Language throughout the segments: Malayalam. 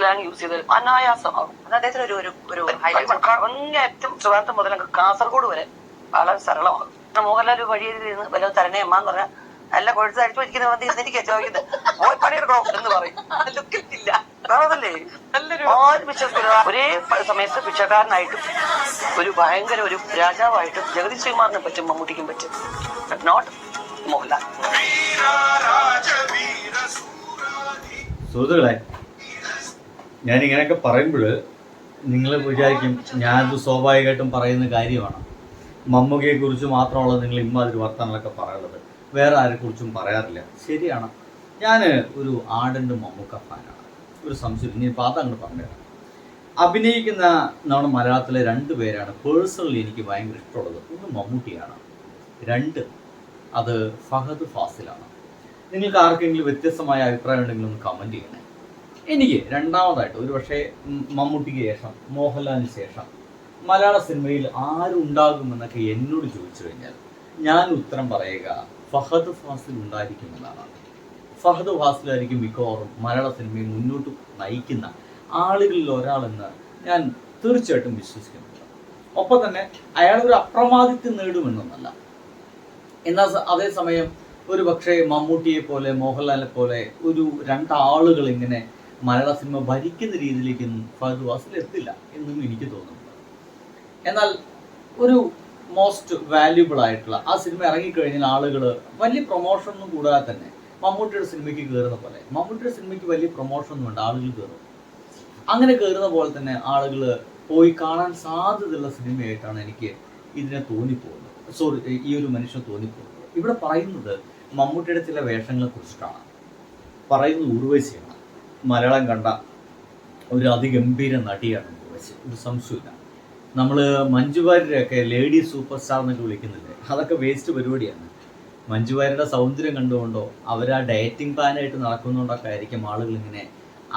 സ്ലാങ് യൂസ് ചെയ്ത് അനായാസമാകും. അങ്ങേറ്റം ട്രിവാൻഡ്രം മുതൽ കാസർഗോഡ് വരെ വളരെ സരളമാകും. മോഹൻലാൽ വഴിയിരുന്ന് വല്ല തരണേ അമ്മ എന്ന് പറഞ്ഞാൽ നല്ല കൊഴുത്ത് അടിച്ചു പഠിക്കുന്ന വന്ന് എനിക്ക് ചോദിക്കുന്നത് പോയി പണിയെടുക്കണോ എന്ന് പറയും. ലുക്കില്ല അതല്ലേ ആരും വിശ്വസിക്കില്ല. ഒരേ സമയത്ത് പിച്ചക്കാരനായിട്ടും ഒരു ഭയങ്കര ഒരു രാജാവായിട്ടും ജഗതി ശ്രീകുമാറിനെ പറ്റും, മമ്മൂട്ടിക്കും പറ്റും, നോട്ട് മോഹൻലാൽ. സുഹൃത്തുക്കളെ, ഞാനിങ്ങനെയൊക്കെ പറയുമ്പോൾ നിങ്ങൾ വിചാരിക്കും ഞാനത് സ്വാഭാവികമായിട്ടും പറയുന്ന കാര്യമാണ്. മമ്മൂക്കയെക്കുറിച്ച് മാത്രമുള്ള നിങ്ങൾ ഇമ്മാതിരി വർത്തമാനങ്ങളൊക്കെ പറയുന്നത്, വേറെ ആരെക്കുറിച്ചും പറയാറില്ല. ശരിയാണ്, ഞാൻ ഒരു ആടൻ്റെ മമ്മൂക്ക ഫാനാണ്, ഒരു സംശയം. ഇനി പാത്ത അങ്ങോട്ട് പറഞ്ഞുതരാം. അഭിനയിക്കുന്ന നമ്മുടെ മലയാളത്തിലെ 2 പേരാണ് പേഴ്സണലി എനിക്ക് ഭയങ്കര ഇഷ്ടമുള്ളത്. ഒന്ന് മമ്മൂട്ടിയാണ്, 2 അത് ഫഹദ് ഫാസിലാണ്. നിങ്ങൾക്ക് ആർക്കെങ്കിലും വ്യത്യസ്തമായ അഭിപ്രായം ഉണ്ടെങ്കിൽ ഒന്ന് കമൻറ്റ് ചെയ്യണേ. എനിക്ക് രണ്ടാമതായിട്ട് ഒരു പക്ഷേ മമ്മൂട്ടിക്ക് ശേഷം മോഹൻലാലിന് ശേഷം മലയാള സിനിമയിൽ ആരുണ്ടാകുമെന്നൊക്കെ എന്നോട് ചോദിച്ചു കഴിഞ്ഞാൽ ഞാൻ ഉത്തരം പറയുക ഫഹദ് ഫാസിൽ ഉണ്ടായിരിക്കുമെന്നാണ്. ഫഹദ് ഫാസിലായിരിക്കും മിക്കവാറും മലയാള സിനിമയെ മുന്നോട്ട് നയിക്കുന്ന ആളുകളിൽ ഒരാളെന്ന് ഞാൻ തീർച്ചയായിട്ടും വിശ്വസിക്കുന്നുണ്ട്. ഒപ്പം തന്നെ അയാളൊരു അപ്രമാദിത്യം നേടുമെന്നൊന്നല്ല. എന്നാൽ അതേസമയം ഒരു പക്ഷേ മമ്മൂട്ടിയെ പോലെ മോഹൻലാലിനെ പോലെ ഒരു 2 ആളുകൾ ഇങ്ങനെ മലയാള സിനിമ ഭരിക്കുന്ന രീതിയിലേക്കൊന്നും ഫഹദ് ഫാസിൽ എത്തില്ല എന്നും എനിക്ക് തോന്നുന്നുണ്ട്. എന്നാൽ ഒരു മോസ്റ്റ് വാല്യുബിൾ ആയിട്ടുള്ള ആ സിനിമ ഇറങ്ങിക്കഴിഞ്ഞാൽ ആളുകൾ വലിയ പ്രൊമോഷനൊന്നും കൂടാതെ തന്നെ മമ്മൂട്ടിയുടെ സിനിമയ്ക്ക് കയറുന്ന പോലെ, മമ്മൂട്ടിയുടെ സിനിമയ്ക്ക് വലിയ പ്രൊമോഷനൊന്നും വേണ്ട, ആളുകൾ കയറും. അങ്ങനെ കയറുന്ന പോലെ തന്നെ ആളുകൾ പോയി കാണാൻ സാധ്യതയുള്ള സിനിമയായിട്ടാണ് എനിക്ക് ഇതിനെ തോന്നിപ്പോകുന്നത്. ഈ ഒരു മനുഷ്യനെ തോന്നിപ്പോകുന്നത്. ഇവിടെ പറയുന്നത് മമ്മൂട്ടിയുടെ ചില വേഷങ്ങളെ കുറിച്ചിട്ടാണ് പറയുന്നത്. ഉർവശിയാണ്, മലയാളം കണ്ട ഒരു അതിഗംഭീര നടിയാണ് ഉർവശി, ഒരു സംശയമില്ല. നമ്മൾ മഞ്ജു വാര്യരെയൊക്കെ ലേഡി സൂപ്പർ സ്റ്റാർ എന്നൊക്കെ വിളിക്കുന്നില്ലേ, അതൊക്കെ വേസ്റ്റ് പരിപാടിയാണ്. മഞ്ജു വാര്യരുടെ സൗന്ദര്യം കണ്ടുകൊണ്ടോ അവർ ആ ഡയറ്റിംഗ് പ്ലാനായിട്ട് നടക്കുന്നതുകൊണ്ടൊക്കെ ആയിരിക്കും ആളുകൾ ഇങ്ങനെ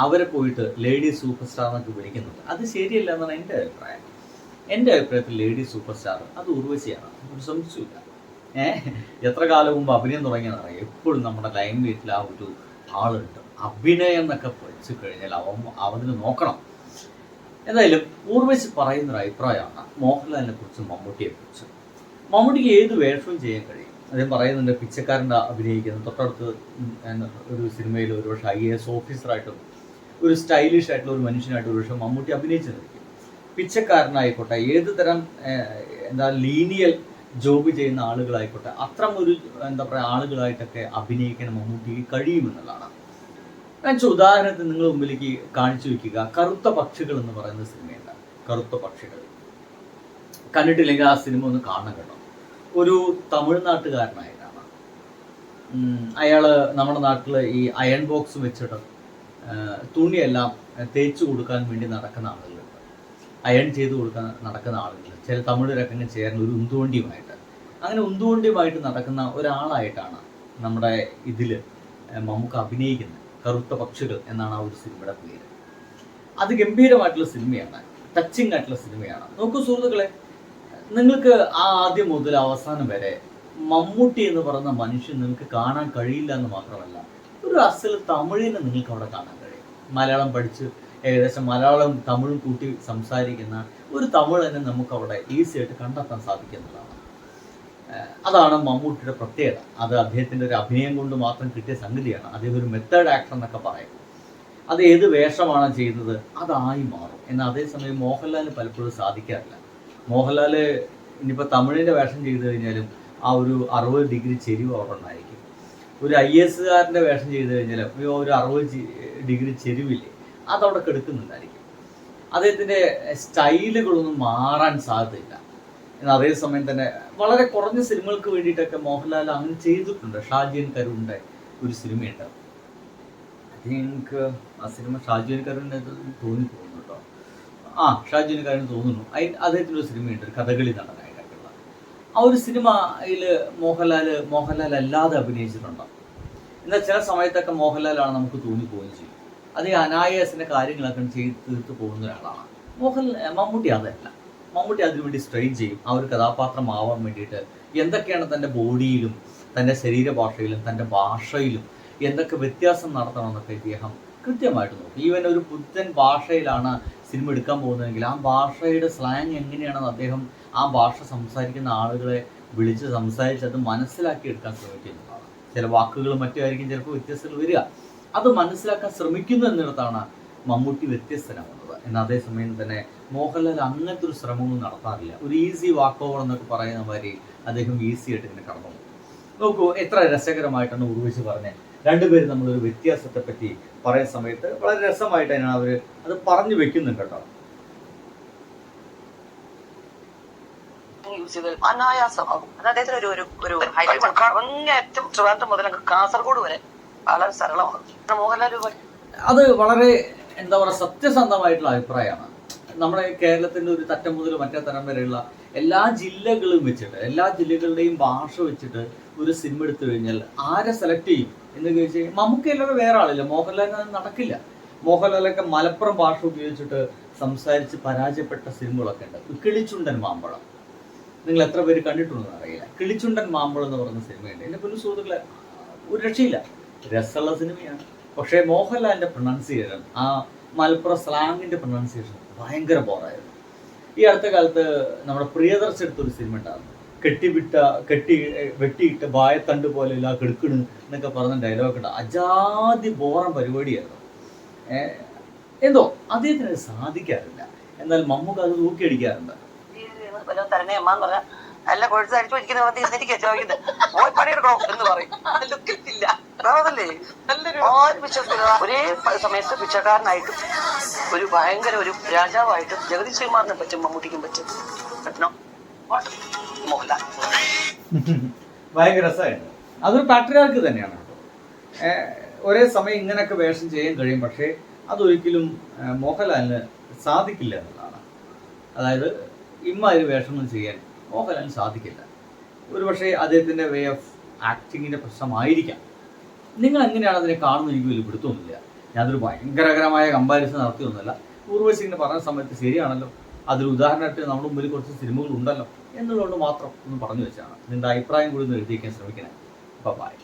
അവരെ പോയിട്ട് ലേഡി സൂപ്പർ സ്റ്റാർ എന്നൊക്കെ വിളിക്കുന്നത്. അത് ശരിയല്ല എന്നാണ് എൻ്റെ അഭിപ്രായം. എൻ്റെ അഭിപ്രായത്തിൽ ലേഡി സൂപ്പർ സ്റ്റാർ അത് ഉർവശിയാണ്, ഒരു സംശയമില്ല. എത്ര കാലം മുമ്പ് അഭിനയം തുടങ്ങിയെന്നറിയാം, എപ്പോഴും നമ്മുടെ ലൈം ലൈറ്റിൽ ആ ഒരു ആളുണ്ട്. അഭിനയം എന്നൊക്കെ പഠിച്ചു കഴിഞ്ഞാൽ അവന് നോക്കണം. എന്തായാലും ഉർവശി പറയുന്നൊരു അഭിപ്രായമാണ് മോഹൻലാലിനെ കുറിച്ചും മമ്മൂട്ടിയെ കുറിച്ചും. മമ്മൂട്ടിക്ക് ഏത് വേഷവും ചെയ്യാൻ കഴിയും. അദ്ദേഹം പറയുന്നുണ്ട് പിച്ചക്കാരൻ്റെ അഭിനയിക്കുന്ന തൊട്ടടുത്ത് ഒരു സിനിമയിൽ ഒരുപക്ഷെ IAS ഓഫീസറായിട്ടും ഒരു സ്റ്റൈലിഷ് ആയിട്ടുള്ള ഒരു മനുഷ്യനായിട്ട് ഒരുപക്ഷെ മമ്മൂട്ടി അഭിനയിച്ചിരിക്കും. പിച്ചക്കാരനായിക്കോട്ടെ, ഏത് തരം ലീനിയൽ ജോബ് ചെയ്യുന്ന ആളുകളായിക്കോട്ടെ, അത്തരം ഒരു ആളുകളായിട്ടൊക്കെ അഭിനയിക്കാൻ മമ്മൂട്ടിക്ക് കഴിയുമെന്നുള്ളതാണ്. ഉദാഹരണത്തിന് നിങ്ങൾ മുമ്പിലേക്ക് കാണിച്ചു വയ്ക്കുക, കറുത്ത പക്ഷികൾ എന്ന് പറയുന്ന സിനിമയുണ്ട്. കറുത്ത പക്ഷികൾ കണ്ടിട്ടില്ലെങ്കിൽ ആ സിനിമ ഒന്ന് കാണണം കേട്ടോ. ഒരു തമിഴ്നാട്ടുകാരനായിട്ടാണ് അയാൾ നമ്മുടെ നാട്ടിൽ ഈ അയൺ ബോക്സ് വെച്ചിട്ട് തുണിയെല്ലാം തേച്ച് കൊടുക്കാൻ വേണ്ടി നടക്കുന്ന ആളുകളുണ്ട്, അയൺ ചെയ്ത് കൊടുക്കാൻ നടക്കുന്ന ആളുകൾ. ചില തമിഴരൊക്കെ ചേർന്ന് ഒരു ഉന്തുവണ്ടിയുമായിട്ട്, അങ്ങനെ ഉന്തുവണ്ടിയുമായിട്ട് നടക്കുന്ന ഒരാളായിട്ടാണ് നമ്മുടെ ഇതിൽ മമ്മൂക്ക അഭിനയിക്കുന്നത്. കറുത്ത പക്ഷികൾ എന്നാണ് ആ ഒരു സിനിമയുടെ പേര്. അത് ഗംഭീരമായിട്ടുള്ള സിനിമയാണ്, ടച്ചിങ് ആയിട്ടുള്ള സിനിമയാണ്. നോക്കൂ സുഹൃത്തുക്കളെ, നിങ്ങൾക്ക് ആ ആദ്യം മുതൽ അവസാനം വരെ മമ്മൂട്ടി എന്ന് പറയുന്ന മനുഷ്യൻ നിങ്ങൾക്ക് കാണാൻ കഴിയില്ല എന്ന് മാത്രമല്ല, ഒരു അസൽ തമിഴിനെ നിങ്ങൾക്ക് അവിടെ കാണാൻ കഴിയും. മലയാളം പഠിച്ച് ഏകദേശം മലയാളം തമിഴും കൂട്ടി സംസാരിക്കുന്ന ഒരു തമിഴനെ നമുക്ക് അവിടെ ഈസി ആയിട്ട് കണ്ടെത്താൻ സാധിക്കുന്നതാണ്. അതാണ് മമ്മൂട്ടിയുടെ പ്രത്യേകത. അത് അദ്ദേഹത്തിൻ്റെ ഒരു അഭിനയം കൊണ്ട് മാത്രം കിട്ടിയ സംഗതിയാണ്. അദ്ദേഹം ഒരു മെത്തേഡ് ആക്ടർ എന്നൊക്കെ പറയും. അത് ഏത് വേഷമാണ് ചെയ്യുന്നത് അതായി മാറും. എന്നാൽ അതേസമയം മോഹൻലാലിന് പലപ്പോഴും സാധിക്കാറില്ല. മോഹൻലാൽ ഇനിയിപ്പോൾ തമിഴിൻ്റെ വേഷം ചെയ്തു കഴിഞ്ഞാലും ആ ഒരു 60 ഡിഗ്രി ചെരിവ് അവിടെ ഉണ്ടായിരിക്കും. ഒരു IAS വേഷം ചെയ്തു കഴിഞ്ഞാലും ഒരു 60 ഡിഗ്രി ചെരിവില്ലേ, അതവിടെ കെടുക്കുന്നുണ്ടായിരിക്കും. അദ്ദേഹത്തിൻ്റെ സ്റ്റൈലുകളൊന്നും മാറാൻ സാധ്യതയില്ല. എന്നാൽ അതേസമയം തന്നെ വളരെ കുറഞ്ഞ സിനിമകൾക്ക് വേണ്ടിയിട്ടൊക്കെ മോഹൻലാൽ അങ്ങനെ ചെയ്തിട്ടുണ്ട്. ഷാജിയൻ കരുണിൻ്റെ ഒരു സിനിമയുണ്ട്, എനിക്ക് ആ സിനിമ ഷാജിയൻ കരുണിനെ തോന്നിപ്പോകുന്നു കേട്ടോ. ഷാജിയൻ കരുൺ തോന്നുന്നു. അദ്ദേഹത്തിൻ്റെ ഒരു സിനിമയുണ്ട്, ഒരു കഥകളി നടനായിട്ടൊക്കെയുള്ള. ആ ഒരു സിനിമയിൽ മോഹൻലാൽ അല്ലാതെ അഭിനയിച്ചിട്ടുണ്ട്. എന്നാൽ ചില സമയത്തൊക്കെ മോഹൻലാലാണ് നമുക്ക് തോന്നിപ്പോവുകയും ചെയ്യും. അത് ഈ അനായാസിൻ്റെ കാര്യങ്ങളൊക്കെ ചെയ്ത് തീർത്ത് പോകുന്ന ഒരാളാണ് മമ്മൂട്ടി. അതല്ല, മമ്മൂട്ടി അതിനുവേണ്ടി സ്ട്രെയിൻ ചെയ്യും. ആ ഒരു കഥാപാത്രമാവാൻ വേണ്ടിയിട്ട് എന്തൊക്കെയാണ് തൻ്റെ ബോഡിയിലും തൻ്റെ ശരീരഭാഷയിലും തൻ്റെ ഭാഷയിലും എന്തൊക്കെ വ്യത്യാസം നടത്തണമെന്നൊക്കെ ഇദ്ദേഹം കൃത്യമായിട്ട് നോക്കും. ഈവൻ ഒരു പുത്തൻ ഭാഷയിലാണ് സിനിമ എടുക്കാൻ പോകുന്നതെങ്കിൽ ആ ഭാഷയുടെ സ്ലാങ് എങ്ങനെയാണെന്ന് അദ്ദേഹം ആ ഭാഷ സംസാരിക്കുന്ന ആളുകളെ വിളിച്ച് സംസാരിച്ച് അത് മനസ്സിലാക്കി എടുക്കാൻ ശ്രമിക്കുന്നതാണ്. ചില വാക്കുകളും മറ്റുമായിരിക്കും ചിലപ്പോൾ വ്യത്യസ്തങ്ങൾ വരിക. അത് മനസ്സിലാക്കാൻ ശ്രമിക്കുന്നു എന്നിടത്താണ് മമ്മൂട്ടി വ്യത്യസ്തനാവുന്നത്. എന്നാൽ അതേസമയം തന്നെ മോഹൻലാൽ അങ്ങനത്തെ ഒരു ശ്രമമൊന്നും നടത്താറില്ല. ഒരു ഈസി വാക്ക് ഓവർ എന്നൊക്കെ പറയുന്ന മാതിരി അദ്ദേഹം ഈസി ആയിട്ട് ഇങ്ങനെ കടന്നു പോകും. നോക്കൂ, എത്ര രസകരമായിട്ടാണ് ഉർവശി പറഞ്ഞത്. രണ്ടുപേരും നമ്മളൊരു വ്യത്യാസത്തെ പറ്റി പറയുന്ന സമയത്ത് വളരെ രസമായിട്ട് തന്നെയാണ് അവർ അത് പറഞ്ഞു വെക്കുന്നുണ്ട് കേട്ടോ. യൂസ് ചെയ്ത് അനായാസമാകും. അത് അദ്ദേഹത്തിന് ഒരു അങ്ങേറ്റം ട്രിവാൻഡ്രം മുതൽ കാസർഗോഡ് വരെ വളരെ സരളമാണ്. മോഹൻലാൽ അത് വളരെ എന്താ പറയുക സത്യസന്ധമായിട്ടുള്ള അഭിപ്രായമാണ്. നമ്മുടെ കേരളത്തിൻ്റെ ഒരു തറ്റം മുതൽ മറ്റേ തരം വരെയുള്ള എല്ലാ ജില്ലകളും വെച്ചിട്ട് എല്ലാ ജില്ലകളുടെയും ഭാഷ വെച്ചിട്ട് ഒരു സിനിമ എടുത്തു കഴിഞ്ഞാൽ ആരെ സെലക്ട് ചെയ്യും എന്ന് ചോദിച്ചു കഴിഞ്ഞാൽ മമ്മൂക്കയിലൊക്കെ വേറെ ആളില്ല. മോഹൻലാലിന് അത് നടക്കില്ല. മോഹൻലാലൊക്കെ മലപ്പുറം ഭാഷ ഉപയോഗിച്ചിട്ട് സംസാരിച്ച് പരാജയപ്പെട്ട സിനിമകളൊക്കെ ഉണ്ട്. കിളിച്ചുണ്ടൻ മാമ്പഴം നിങ്ങൾ എത്ര പേര് കണ്ടിട്ടുണ്ടെന്ന് അറിയില്ല. കിളിച്ചുണ്ടൻ മാമ്പഴം എന്ന് പറയുന്ന സിനിമയുണ്ട്. എൻ്റെ പൊന്നു സുഹൃത്തുക്കളെ, ഒരു രക്ഷയില്ല, രസമുള്ള സിനിമയാണ്. പക്ഷേ മോഹൻലാലിൻ്റെ പ്രൊണൗൺസിയേഷൻ, ആ മലപ്പുറം സ്ലാങ്ങിൻ്റെ പ്രൊണൗൺസിയേഷൻ ഭയങ്കര ബോറായിരുന്നു. ഈ അടുത്ത കാലത്ത് നമ്മുടെ പ്രിയദർശൻ എടുത്തൊരു സിനിമ ഉണ്ടായിരുന്നു. വെട്ടിയിട്ട് ബായത്തണ്ട് പോലെയല്ല കെടുക്കണ് എന്നൊക്കെ പറഞ്ഞ ഡയലോഗ് ഉണ്ട്. അജാതി ബോറൻ പരിപാടിയായിരുന്നു. എന്തോ അദ്ദേഹത്തിന് സാധിക്കാറില്ല. എന്നാൽ മമ്മൂക്ക അത് തൂക്കിയടിക്കാറുണ്ട്. തരണേ അമ്മ എന്ന് പറഞ്ഞാൽ നല്ല കൊഴുത്ത് അടിച്ചു പഠിക്കുന്ന എനിക്ക് ചോദിക്കുന്നത് പോയി പണിയെടുക്കണോ എന്ന് പറയും. ലുക്കില്ല അതല്ലേ നല്ലൊരു വിശ്വസിക്കുക. ഒരേ സമയത്ത് പിച്ചക്കാരനായിട്ടും ഒരു ഭയങ്കര ഒരു രാജാവായിട്ടും ജഗതി ശ്രീകുമാറിനെ പറ്റും മമ്മൂട്ടിക്കും പറ്റും. പറ്റണോ മോഹൻലാൽ ഭയങ്കര രസമായിട്ട് അതൊരു പാട്രിയാർക്ക് തന്നെയാണ് കേട്ടോ. ഒരേ സമയം ഇങ്ങനെയൊക്കെ വേഷം ചെയ്യാൻ കഴിയും. പക്ഷേ അതൊരിക്കലും മോഹൻലാലിന് സാധിക്കില്ല എന്നുള്ളതാണ്. അതായത് ഇമ്മാതിരി വേഷമൊന്നും ചെയ്യാൻ മോഹൻലാലിന് സാധിക്കില്ല. ഒരുപക്ഷെ അദ്ദേഹത്തിൻ്റെ വേ ഓഫ് ആക്ടിങ്ങിൻ്റെ പ്രശ്നമായിരിക്കാം. നിങ്ങൾ എങ്ങനെയാണ് അതിനെ കാണുന്നത് എനിക്ക് വലിയ പിടുത്തമൊന്നുമില്ല. ഞാനതൊരു ഭയങ്കരകരമായ കമ്പാരിസൺ നടത്തിയൊന്നുമല്ല. ഉർവശി പറഞ്ഞ സമയത്ത് ശരിയാണല്ലോ, അതിൽ ഉദാഹരണമായിട്ട് നമ്മുടെ മുമ്പിൽ കുറച്ച് സിനിമകൾ ഉണ്ടല്ലോ എന്നുള്ളതുകൊണ്ട് മാത്രം ഒന്ന് പറഞ്ഞു വെച്ചാണ്. നിങ്ങളുടെ അഭിപ്രായം കൂടി ഒന്ന് എഴുതിയിരിക്കാൻ ശ്രമിക്കണേ. ബൈ.